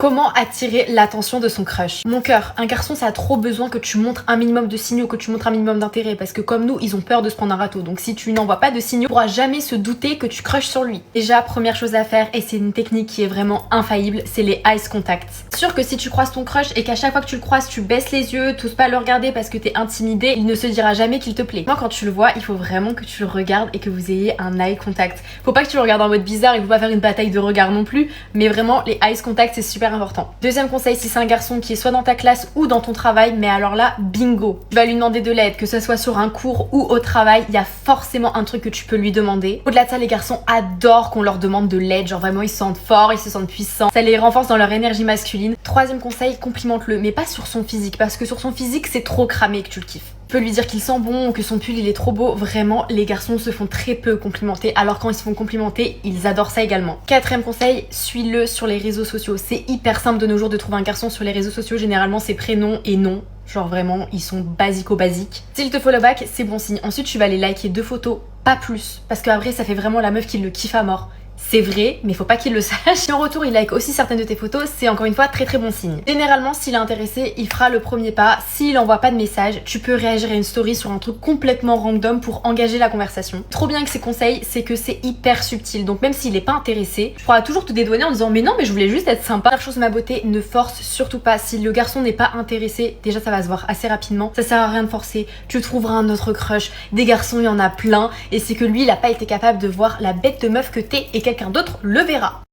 Comment attirer l'attention de son crush? Mon cœur, un garçon ça a trop besoin que tu montres un minimum de signaux, que tu montres un minimum d'intérêt parce que comme nous, ils ont peur de se prendre un râteau. Donc si tu n'envoies pas de signaux, il pourra jamais se douter que tu crushes sur lui. Déjà, première chose à faire, et c'est une technique qui est vraiment infaillible, c'est les eyes contact. Sûr que si tu croises ton crush et qu'à chaque fois que tu le croises, tu baisses les yeux, t'oses pas le regarder parce que t'es intimidé, il ne se dira jamais qu'il te plaît. Moi quand tu le vois, il faut vraiment que tu le regardes et que vous ayez un eye contact. Faut pas que tu le regardes en mode bizarre, il faut pas faire une bataille de regard non plus, mais vraiment les eyes contact c'est super important. Deuxième conseil, si c'est un garçon qui est soit dans ta classe ou dans ton travail, mais alors là, bingo. Tu vas lui demander de l'aide, que ce soit sur un cours ou au travail, il y a forcément un truc que tu peux lui demander. Au-delà de ça, les garçons adorent qu'on leur demande de l'aide, genre vraiment ils se sentent forts, ils se sentent puissants. Ça les renforce dans leur énergie masculine. Troisième conseil, complimente-le, mais pas sur son physique, parce que sur son physique, c'est trop cramé que tu le kiffes. Tu peux lui dire qu'il sent bon ou que son pull il est trop beau. Vraiment, les garçons se font très peu complimenter, alors quand ils se font complimenter, ils adorent ça également. Quatrième conseil, suis-le sur les réseaux sociaux. C'est hyper simple de nos jours de trouver un garçon sur les réseaux sociaux. Généralement, c'est prénom et nom. Genre vraiment, ils sont basico-basiques. S'il te follow back, c'est bon signe. Ensuite, tu vas aller liker 2 photos, pas plus. Parce qu'après, ça fait vraiment la meuf qui le kiffe à mort. C'est vrai, mais faut pas qu'il le sache. Si en retour il like aussi certaines de tes photos, c'est encore une fois très bon signe. Généralement, s'il est intéressé, il fera le premier pas. S'il envoie pas de message, tu peux réagir à une story sur un truc complètement random pour engager la conversation. Trop bien que ces conseils, c'est que c'est hyper subtil. Donc même s'il est pas intéressé, tu pourras toujours te dédouaner en disant mais non, mais je voulais juste être sympa. Dernière chose, ma beauté, ne force surtout pas. Si le garçon n'est pas intéressé, déjà ça va se voir assez rapidement. Ça sert à rien de forcer. Tu trouveras un autre crush. Des garçons, il y en a plein. Et c'est que lui, il a pas été capable de voir la bête de meuf que t'es et quelqu'un d'autre le verra.